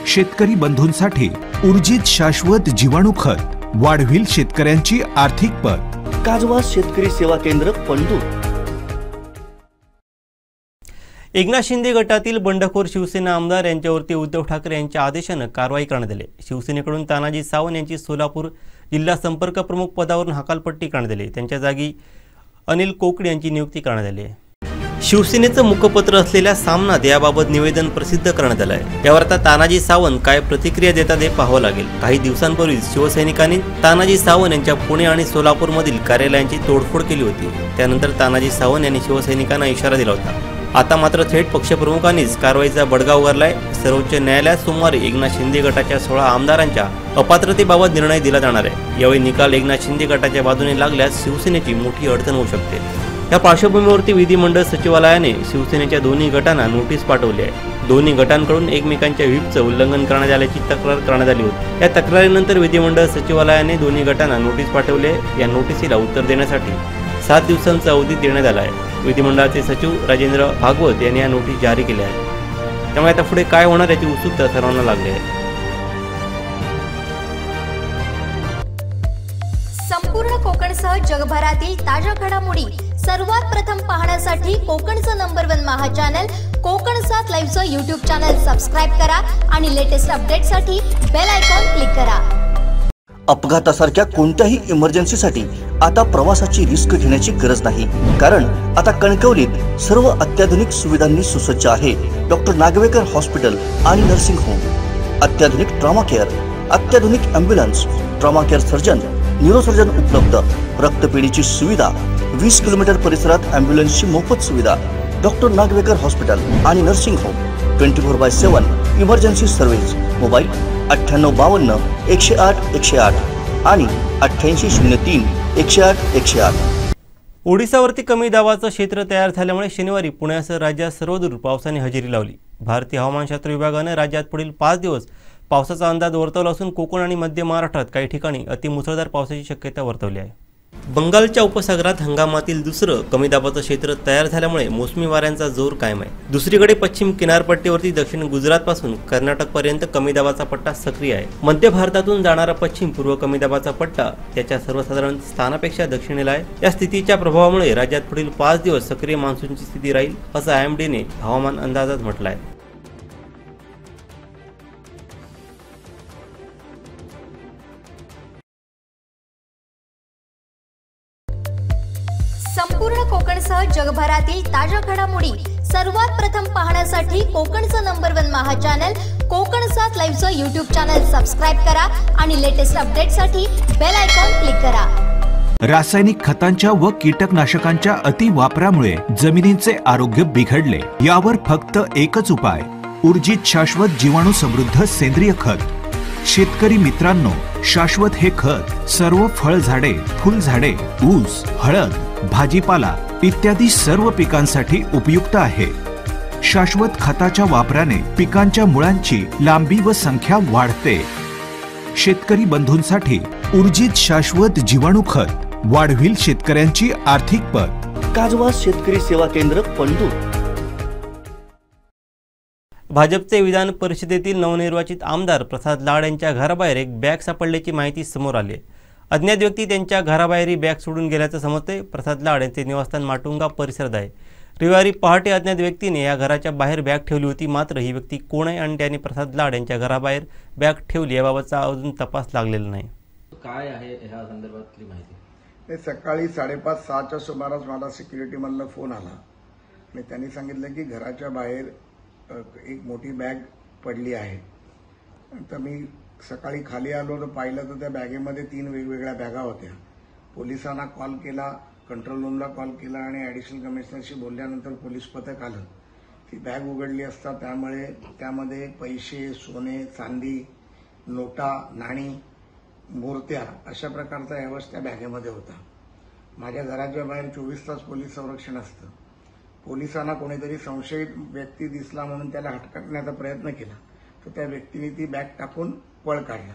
शेतकरी बंधूंसाठी ऊर्जित शाश्वत जीवाणू खत वाढविल शेतकऱ्यांची आर्थिक पत। काजवास शेतकरी सेवा केंद्र पंढूर। एकनाथ शिंदे गटातील बंडखोर शिवसेना आमदार यांच्यावरती उद्धव ठाकरे यांच्या आदेशाने कारवाई करण्यात आली। शिवसेनेकडून तानाजी सावंत यांची सोलापूर जिल्हा संपर्क प्रमुख पदावरून हकालपट्टी करण्यात आली। त्यांच्या जागी अनिल कोकडी यांची नियुक्ती करण्यात आली आहे। शिवसेनेचं मुखपत्र असलेल्या सामनात याबाबत निवेदन प्रसिद्ध करण्यात आलं आहे। यावर आता तानाजी सावंत काय प्रतिक्रिया देतात हे पाहावं लागेल। काही दिवसांपूर्वी शिवसैनिकांनी तानाजी सावंत यांच्या पुणे आणि सोलापूरमधील कार्यालयांची तोडफोड केली होती। त्यानंतर तानाजी सावंत यांनी शिवसैनिकांना इशारा दिला होता। आता मात्र थेट पक्षप्रमुखांनीच कारवाईचा बडगा उगारलाय। सर्वोच्च न्यायालयात सोमवारी एकनाथ शिंदे गटाच्या 16 आमदारांच्या अपात्रतेबाबत निर्णय दिला जाणार आहे। यावेळी निकाल एकनाथ शिंदे गटाच्या बाजूने लागल्यास शिवसेनेची मोठी अडचण होऊ शकते। या पार्श्वभूमीवरती विधिमंडळ सचिवालयाने शिवसेनेच्या दोन्ही गटांना नोटीस पाठवली आहे। दोन्ही गटांकडून एकमेकांच्या व्हीपचं उल्लंघन करण्यात आल्याची तक्रार करण्यात आली होती। या तक्रारीनंतर विधिमंडळ सचिवालयाने दोन्ही गटांना नोटीस पाठवली आहे। या नोटीसीला उत्तर देण्यासाठी 7 दिवसांचा अवधी देण्यात आला आहे। विधिमंडळाचे सचिव राजेंद्र भागवत यांनी या नोटीस जारी केल्या आहेत। त्यामुळे आता पुढे काय होणार याची उत्सुकता सर्वांना लागली आहे। संपूर्ण कोकणसह जगभरातील ताज्या घडामोडी सर्वात प्रथम पाहण्यासाठी कोकणचं नंबर 1 महा चॅनल कोकणसात लाईव्हचं यूट्यूब चॅनल सबस्क्राइब करा आणि लेटेस्ट अपडेटसाठी बेल आयकॉन क्लिक करा। अपघातासारख्या कोणत्याही इमर्जन्सीसाठी आता प्रवासाची रिस्क घेण्याची गरज नाही, कारण आता कणकवलीत सर्व अत्याधुनिक सुविधांनी सुसज्ज आहे डॉक्टर नागवेकर हॉस्पिटल आणि नर्सिंग होम। अत्याधुनिक ट्रॉमा केअर, अत्याधुनिक ambulance, trauma care surgeon, neurosurgeon उपलब्ध, रक्तपेढीची सुविधा, 20 किलोमीटर परिसरात ॲम्ब्युलन्सची मोफत सुविधा। डॉक्टर नागवेकर हॉस्पिटल आणि nursing home 24/7 emergency service. Mobile 9852 108 108 आणि 8803 108 108। ओडिसावरती कमी दाबाचं क्षेत्र तयार झाल्यामुळे शनिवारी पुण्यासह राज्यात सर्वदूर पावसाने हजेरी लावली। भारतीय हवामानशास्त्र विभागाने राज्यात पुढील 5 दिवस पावसाचा अंदाज वर्तवला असून कोकण आणि मध्य महाराष्ट्रात काही ठिकाणी अतिमुसळधार पावसाची शक्यता वर्तवली आहे। बंगालच्या उपसागरात हंगामातील दुसरं कमी दाबाचं क्षेत्र तयार झाल्यामुळे मोसमी वाऱ्यांचा जोर कायम आहे। दुसरीकडे पश्चिम किनारपट्टीवरती दक्षिण गुजरातपासून कर्नाटकपर्यंत कमी दाबाचा पट्टा सक्रिय आहे। मध्य भारतातून जाणारा पश्चिम पूर्व कमी दाबाचा पट्टा त्याच्या सर्वसाधारण स्थानापेक्षा दक्षिणेला आहे। या स्थितीच्या प्रभावामुळे राज्यात पुढील 5 दिवस सक्रिय मान्सूनची स्थिती राहील असं IMDने हवामान अंदाजात म्हटलं आहे। संपूर्ण कोकणसह जगभरातील ताज्या घडामोडी सर्वात प्रथम पाहण्यासाठी कोकणचं नंबर 1 महा चॅनल कोकण 7 लाईव्हचं यूट्यूब चॅनल सबस्क्राईब करा आणि लेटेस्ट अपडेटसाठी बेल आयकॉन क्लिक करा. रासायनिक खतांच्या व कीटकनाशकांच्या अति वापरामुळे जमिनींचे आरोग्य बिघडले. यावर फक्त एकच उपाय, ऊर्जित शाश्वत जीवाणू समृद्ध सेंद्रिय खत. शेतकरी मित्रांनो, शाश्वत हे खत सर्व फळझाडे, फुलझाडे, ऊस, हळद, भाजीपाला इत्यादी सर्व पिकांसाठी उपयुक्त आहे. शाश्वत खताच्या वापराने पिकांच्या मुळांची लांबी व संख्या वाढते. शेतकरी बंधूंसाठी ऊर्जित शाश्वत जीवाणू खत वाढविल शेतकऱ्यांची आर्थिक पत. काजवा शेतकरी सेवा केंद्र पंढूर. भाजपचे विधान परिषदेतील नवनिर्वाचित आमदार प्रसाद लाड यांच्या घराबाहेर एक बॅग सापडल्याची माहिती समोर आली आहे. अज्ञात व्यक्ती त्यांच्या घराबाहेर ही बॅग सोडून गेल्याचं समजते. प्रसाद लाड यांचे निवासस्थान माटुंगा परिसरात आहे. रविवारी पहाटे अज्ञात व्यक्तीने या घराच्या बाहेर बॅग ठेवली होती. मात्र ही व्यक्ती कोण आहे आणि त्याने प्रसाद लाड यांच्या घराबाहेर बॅग ठेवली याबाबतचा अजून तपास लागलेला नाही. काय आहे ह्या संदर्भातली माहिती? सकाळी 5:30-6च्या सुमारास मला सिक्युरिटीमधला फोन आला आणि त्यांनी सांगितलं की घराच्या बाहेर एक मोठी बॅग पडली आहे. तर मी सकाळी खाली आलो तर पाहिलं तर त्या बॅगेमध्ये 3 वेगवेगळ्या बॅगा होत्या. पोलिसांना कॉल केला, कंट्रोल रूमला कॉल केला आणि ॲडिशनल कमिशनरशी बोलल्यानंतर पोलीस पथक आलं. ती बॅग उघडली असता त्यामुळे त्यामध्ये पैसे, सोने, चांदी, नोटा, नाणी, मूर्त्या अशा प्रकारचा ऐवज त्या बॅगेमध्ये होता. माझ्या घराच्या बाहेर 24 तास पोलीस संरक्षण असतं. पोलिसांना कोणीतरी संशयित व्यक्ती दिसला म्हणून त्याला हटकण्याचा प्रयत्न केला तर त्या व्यक्तीने ती बॅग टाकून पळ काढला.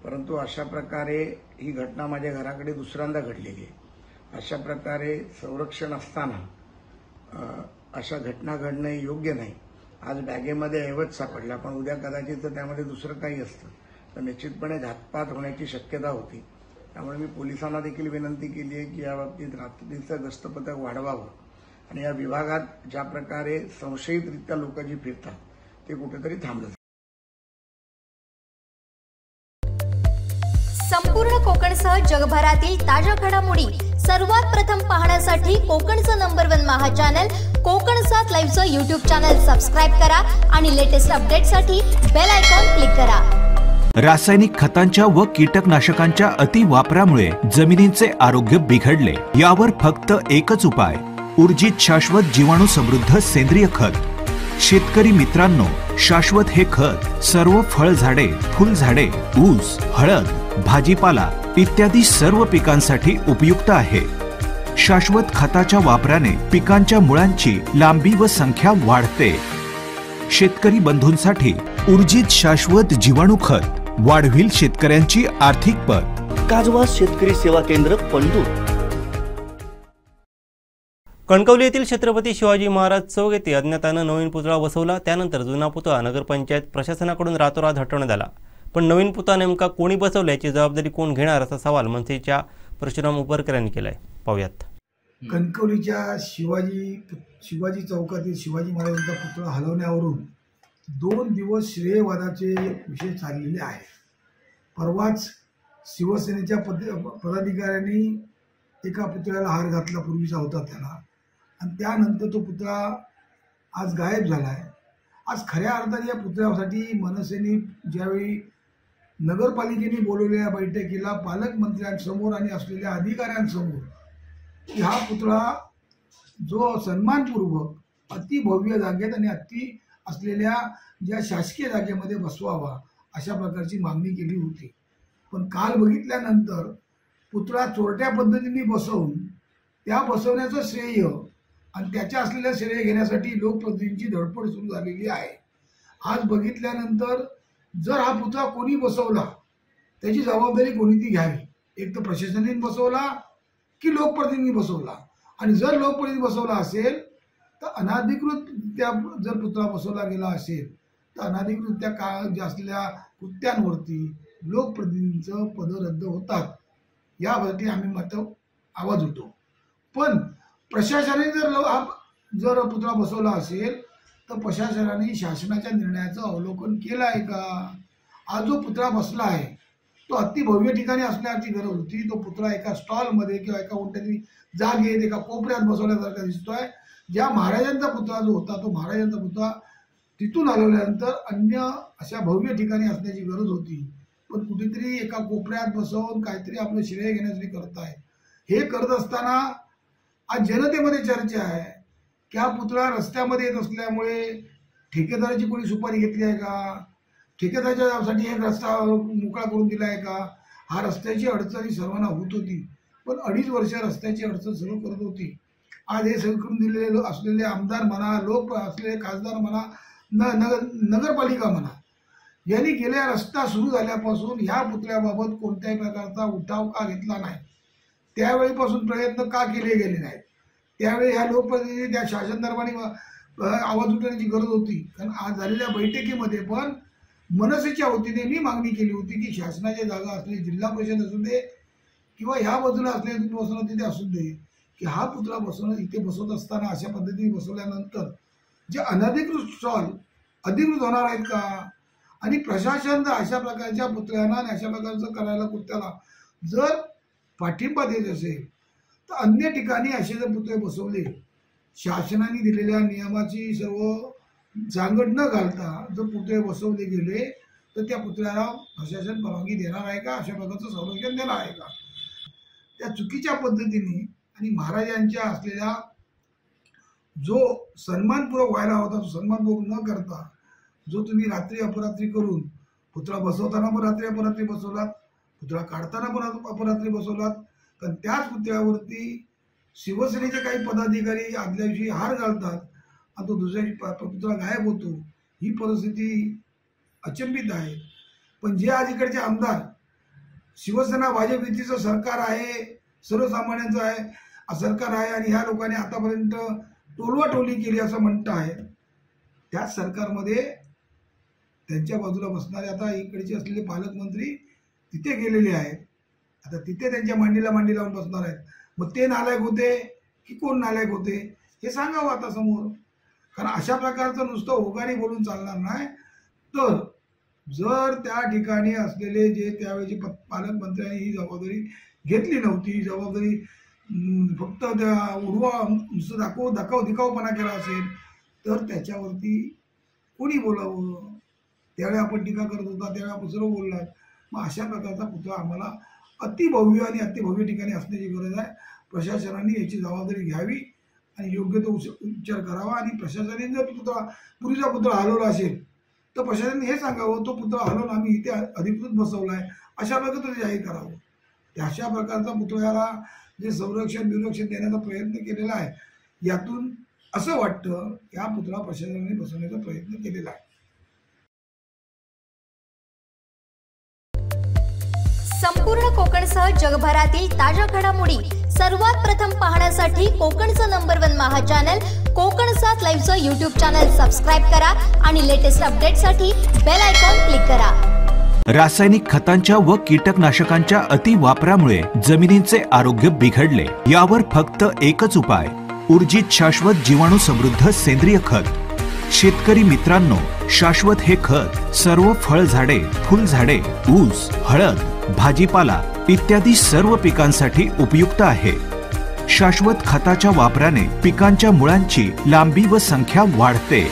परंतु अशा प्रकारे ही घटना माझ्या घराकडे दुसऱ्यांदा घडलेली आहे. अशा प्रकारे संरक्षण असताना अशा घटना घडणं योग्य नाही. आज बॅगेमध्ये ऐवज सापडला, पण उद्या कदाचित तर त्यामध्ये दुसरं काही असतं तर निश्चितपणे घातपात होण्याची शक्यता होती. त्यामुळे मी पोलिसांना देखील विनंती केली आहे की या बाबतीत रात्रीचं गस्त पथक वाढवावं आणि या विभागात ज्या प्रकारे संशयितरित्या लोक जी फिरतात ते कुठेतरी थांबलं. संपूर्ण कोकणसह जगभरातील ताज्या घडामोडी सर्वात प्रथम पाहण्यासाठी कोकणचं नंबर 1 महा चॅनल कोकण 7 लाईव्हचं यूट्यूब चॅनल सबस्क्राईब करा आणि लेटेस्ट अपडेटसाठी बेल आयकॉन क्लिक करा. रासायनिक खतांच्या व कीटकनाशकांच्या अति वापरामुळे जमिनींचे आरोग्य बिघडले. यावर फक्त एकच उपाय, ऊर्जित शाश्वत जीवाणू समृद्ध सेंद्रिय खत. शेतकरी मित्रांनो, शाश्वत हे खत सर्व फळझाडे, फुलझाडे, ऊस, हळद, भाजीपाला इत्यादी सर्व पिकांसाठी उपयुक्त आहे. शाश्वत खताच्या वापराने पिकांच्या मुळांची लांबी व संख्या वाढते. शेतकरी बंधूंसाठी ऊर्जित शाश्वत जीवाणू खत वाढविल शेतकऱ्यांची आर्थिक पत. काजवा शेतकरी सेवा केंद्र पंढूर. कणकवली येथील छत्रपती शिवाजी महाराज चौक येथे अज्ञातानं नवीन पुतळा बसवला. त्यानंतर जुना पुतळा नगरपंचायत प्रशासनाकडून रातोरात हटवण्यात आला. पण नवीन पुतळा नेमका कोणी बसवला याची जबाबदारी कोण घेणार असा सवाल मनसेच्या परशुराम उपरकर यांनी केलाय. पाहूयात. कणकवलीच्या शिवाजी चौकातील शिवाजी महाराजांचा पुतळा हलवण्यावरून 2 दिवस श्रेयवादाचे विषय चाललेले आहेत. परवाच शिवसेनेच्या पदाधिकाऱ्यांनी एका पुतळ्याला हार घातला, पूर्वीचा होता त्याला, आणि त्यानंतर तो पुतळा आज गायब झाला आहे. आज खऱ्या अर्थाने या पुतळ्यासाठी मनसेने ज्यावेळी नगरपालिकेने बोलवलेल्या बैठकीला पालकमंत्र्यांसमोर आणि असलेल्या अधिकाऱ्यांसमोर की हा पुतळा जो सन्मानपूर्वक अतिभव्य जागेत आणि अति असलेल्या ज्या शासकीय जागेमध्ये बसवावा अशा प्रकारची मागणी केली होती. पण काल बघितल्यानंतर पुतळा चोरट्या पद्धतीने बसवून त्या बसवण्याचं श्रेय आणि त्याच्या असलेल्या श्रेय घेण्यासाठी लोकप्रतिनिधींची धडपड सुरू झालेली आहे. आज बघितल्यानंतर जर हा पुतळा कोणी बसवला त्याची जबाबदारी कोणी ती घ्यावी. एक तर प्रशासनाने बसवला की लोकप्रतिनिधी बसवला, आणि जर लोकप्रतिनिधी बसवला असेल तर अनाधिकृत त्या जर पुतळा बसवला गेला असेल तर अनाधिकृत त्या ज्या असलेल्या कृत्यांवरती लोकप्रतिनिधींचं पद रद्द होतात. यावरती आम्ही मात्र आवाज उठवतो. पण प्रशासनाने जर पुतळा बसवला असेल तर प्रशासनाने शासनाच्या निर्णयाचं अवलोकन केलं आहे का? आज जो पुतळा बसला आहे तो अतिभव्य ठिकाणी असण्याची गरज होती. तो पुतळा एका स्टॉलमध्ये किंवा एका कोणत्यातरी जागेत एका कोपऱ्यात बसवल्यासारखा दिसतोय. ज्या महाराजांचा पुतळा जो होता तो महाराजांचा पुतळा तिथून हलवल्यानंतर अन्य अशा भव्य ठिकाणी असण्याची गरज होती. पण कुठेतरी एका कोपऱ्यात बसवून काहीतरी आपलं श्रेय घेण्यासाठी करताय. हे करत असताना आज जनतेमध्ये चर्चा आहे की हा पुतळा रस्त्यामध्ये येत असल्यामुळे ठेकेदाराची कोणी सुपारी घेतली आहे का, ठेकेदाराच्यासाठी एक रस्ता मोकळा करून दिला आहे का. हा रस्त्याची अडचणी सर्वांना होत होती, पण 2.5 वर्ष रस्त्याची अडचण सर्व करत होती. आज हे सगळं करून दिलेले असलेले आमदार म्हणा, लोक असलेले खासदार म्हणा, नगरपालिका म्हणा, यांनी गेल्या रस्ता सुरू झाल्यापासून ह्या पुतळ्याबाबत कोणत्याही प्रकारचा उठाव का घेतला नाही, त्यावेळीपासून प्रयत्न का केले गेले नाहीत. त्यावेळी ह्या लोकप्रतिनिधी त्या शासन दरबारी आवाज उठवण्याची गरज होती. कारण आज झालेल्या बैठकीमध्ये पण मनसेच्या वतीने मी मागणी केली होती की शासनाच्या जागा असलेली जिल्हा परिषद असू दे किंवा ह्या बाजूला असलेली बसवणं तिथे असू दे, की हा पुतळा बसवणं इथे बसवत असताना अशा पद्धतीने बसवल्यानंतर जे अनधिकृत स्टॉल अधिकृत होणार आहेत का, आणि प्रशासन जर अशा प्रकारच्या पुतळ्यांना आणि अशा प्रकारचं करायला कृत्याला जर पाठिंबा देत असेल तर अन्य ठिकाणी असे जर पुतळे बसवले, शासनाने दिलेल्या नियमाची सर्व सांगड न घालता जर पुतळे बसवले गेले तर त्या पुतळ्याला प्रशासन परवानगी देणार आहे का, अशा प्रकारचं संरक्षण देणार आहे का. त्या चुकीच्या पद्धतीने आणि महाराजांच्या असलेल्या जो सन्मानपूर्वक व्हायला होता तो सन्मानपूर्वक न करता जो तुम्ही रात्री अपरात्री करून पुतळा बसवताना पण रात्री अपरात्री बसवलात, पुतळा काढताना पण अपरात्री बसवलात. कारण त्याच पुतळ्यावरती शिवसेनेचे काही पदाधिकारी आदल्या दिवशी हार घालतात आणि तो दुसऱ्या दिवशी पुतळा गायब होतो. ही परिस्थिती अचंबित आहे. पण जे आज इकडचे आमदार शिवसेना भाजप युतीचं सरकार आहे, सर्वसामान्यांचं आहे सरकार आहे आणि ह्या लोकांनी आतापर्यंत टोलवाटोली केली असं म्हणतं आहे, त्याच सरकारमध्ये त्यांच्या बाजूला बसणारे आता इकडचे असलेले पालकमंत्री तिथे गेलेले आहेत. आता तिथे त्यांच्या मांडीला मांडी लावून बसणार आहेत. मग ते नालायक होते की कोण नालायक होते हे सांगावं आता समोर. कारण अशा प्रकारचं नुसतं ओघाने बोलून चालणार नाही. तर जर त्या ठिकाणी असलेले जे त्यावेळेचे पालकमंत्र्यांनी ही जबाबदारी घेतली नव्हती, ही जबाबदारी फक्त त्या नुसतं दिखावपणा केला असेल तर त्याच्यावरती कोणी बोलावं. त्यावेळी आपण टीका करत होता, त्यावेळी आपण सर्व बोललात. मग अशा प्रकारचा पुतळा आम्हाला अतिभव्य आणि अतिभव्य ठिकाणी असण्याची गरज आहे. प्रशासनाने याची जबाबदारी घ्यावी आणि योग्य तो उपचार करावा. आणि प्रशासनाने जर पुरीचा पुतळा हलवला असेल तर प्रशासनाने हे सांगावं तो पुतळा हलवून आम्ही इथे अधिकृत बसवलाय, अशा प्रकारे जाहीर करावं. अशा प्रकारचा पुतळ्याला जे संरक्षण देण्याचा प्रयत्न केलेला आहे, यातून असं वाटतं की हा पुतळा प्रशासनाने बसवण्याचा प्रयत्न केलेला आहे. संपूर्ण कोकणसह जगभरातील ताज्या घडामोडी सर्वात प्रथम पाहण्यासाठी कोकणचं नंबर 1 महा चॅनल कोकण 7 लाईव्हचं यूट्यूब चॅनल सबस्क्राईब करा आणि लेटेस्ट अपडेटसाठी बेल आयकॉन क्लिक करा. रासायनिक खतांच्या व कीटकनाशकांच्या अतिवापरामुळे जमिनींचे आरोग्य बिघडले. यावर फक्त एकच उपाय, ऊर्जित शाश्वत जीवाणू समृद्ध सेंद्रिय खत. शेतकरी मित्रांनो, शाश्वत हे खत सर्व फळझाडे, फुलझाडे, ऊस, हळद, भाजीपाला इत्यादी सर्व पिकांसाठी उपयुक्त आहे. शाश्वत खताच्या वापराने पिकांच्या मुळांची लांबी व संख्या वाढते.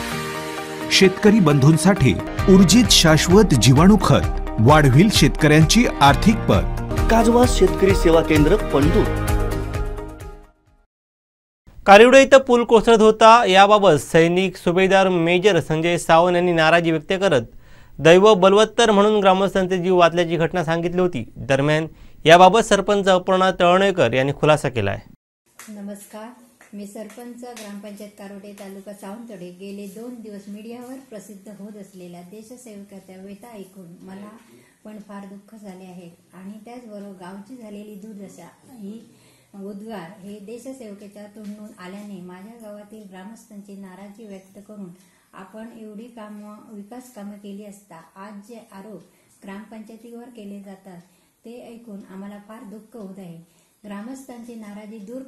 शेतकरी बंधूंसाठी ऊर्जित शाश्वत जीवाणू खत वाढविल शेतकऱ्यांची आर्थिक पत. काजवा शेतकरी सेवा केंद्र पंढूर. कारिवडे इथं पूल कोसळत होता, याबाबत सैनिक सुभेदार मेजर संजय सावंत यांनी नाराजी व्यक्त करत दैव बलवत्तर म्हणून ग्रामस्थांचे जीव वाचल्याची घटना सांगितली होती. दरम्यान याबाबत सरपंच अपर्णा तळणेकर यांनी खुलासा केला आहे. नमस्कार, मी सरपंच ग्रामपंचायत कारोडे तालुका सावंतवाडी. गेले 2 दिवस मीडियावर प्रसिद्ध होत असलेल्या देशसेवकाच्या व्यथा ऐकून मला पण फार दुःख झाले आहे. आणि त्याचबरोबर गावची झालेली दुर्दशा ही उद्गार हे देशसेवकाच्या तोंडून आल्याने माझ्या गावातील ग्रामस्थांची नाराजी व्यक्त करून आपण एवढी विकास कामं केली असता आज जे आरोप ग्रामपंचायतीवर केले जातात ते ऐकून आम्हाला फार दुःख होत आहे. ग्रामस्थांची नाराजी दूर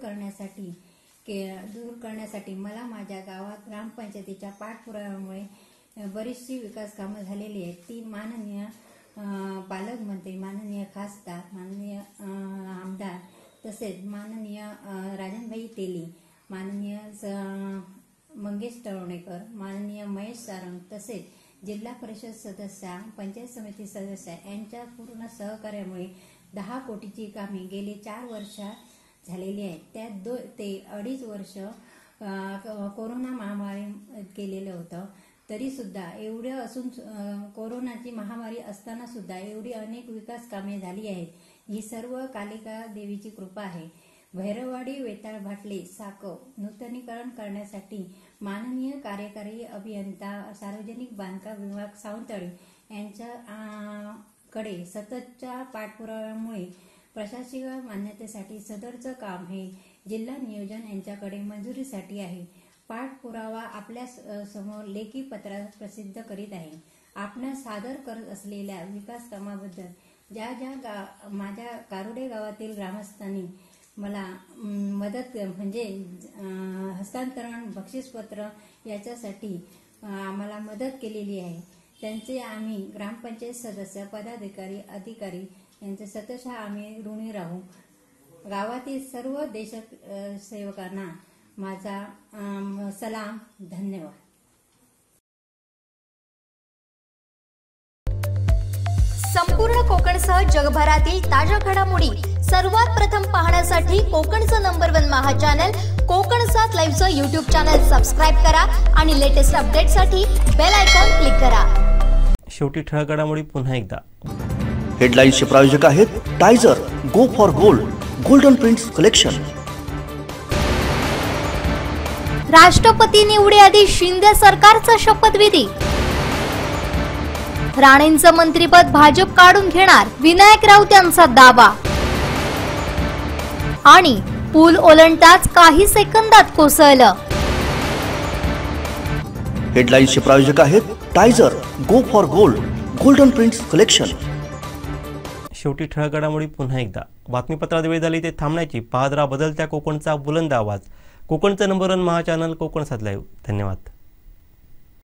करण्यासाठी मला माझ्या गावात ग्रामपंचायतीच्या पाठपुराव्यामुळे बरीचशी विकास कामं झालेली आहेत ती माननीय पालकमंत्री माननीय खासदार माननीय आमदार तसेच माननीय राजनभाई तेली, माननीय मंगेश तळवणेकर, माननीय महेश सारंग तसेच जिल्हा परिषद सदस्य, पंचायत समिती सदस्य यांच्या पूर्ण सहकार्यामुळे 10 कोटीची कामे गेली 4 वर्ष झालेली आहेत. त्यात ते 2.5 वर्ष कोरोना महामारी केलेलं होतं. तरीसुद्धा एवढं असून कोरोनाची महामारी असताना सुद्धा एवढी अनेक विकास कामे झाली आहेत. ही सर्व कालिका देवीची कृपा आहे. भैरववाडी वेताळ भाटले साकव नूतनीकरण करण्यासाठी माननीय कार्यकारी अभियंता सार्वजनिक बांधकाम विभाग सावंतवाडी यांच्याकडे सततच्या पाठपुराव्यामुळे प्रशासकीय मान्यतेसाठी सदरचं काम हे जिल्हा नियोजन यांच्याकडे मंजुरीसाठी आहे. पाठपुरावा आपल्या समोर लेखी पत्रात प्रसिद्ध करीत आहे. आपण सादर करत असलेल्या विकास कामाबद्दल ज्या माझ्या कारोडे गावातील ग्रामस्थांनी मला मदत म्हणजे हस्तांतरण बक्षीसपत्र याच्यासाठी आम्हाला मदत केलेली आहे, त्यांचे आम्ही ग्रामपंचायत सदस्य पदाधिकारी अधिकारी यांचे सतत आम्ही ऋणी राहू. गावातील सर्व देशसेवकांना माझा सलाम. धन्यवाद. संपूर्ण कोकणसह जगभरातील ताज्या घडामोडी सर्वात प्रथम पाहण्यासाठी कोकणचं नंबर 1 महा चॅनल कोकण 7 लाईव्हचं यूट्यूब चॅनल सबस्क्राईब करा आणि लेटेस्ट अपडेटसाठी बेल आयकॉन क्लिक करा. शेवटी ठळक घडामोडी पुन्हा एकदा. हेडलाईन्सचे प्रायोजक आहेत टायझर, go for gold, golden prints collection. राष्ट्रपती निवडीआधी शिंदे सरकारचा शपथविधी. राणेंचं मंत्रिपद भाजप काढून घेणार, विनायक राऊत यांचा दावा. आणि पूल ओलांडताच काही सेकंदात कोसळलं. हेडलाईन्सचे प्रायोजक आहेत टायझर, go for gold, golden prints collection. शेवटी ठळक घडामोडी पुन्हा एकदा. बातमीपत्रात वेळ झाली ते थांबण्याची. पाहत राहा बदलत्या कोकणचा बुलंद आवाज. कोकणचं नंबर 1 महा चॅनल कोकण 7 लाईव्ह. धन्यवाद.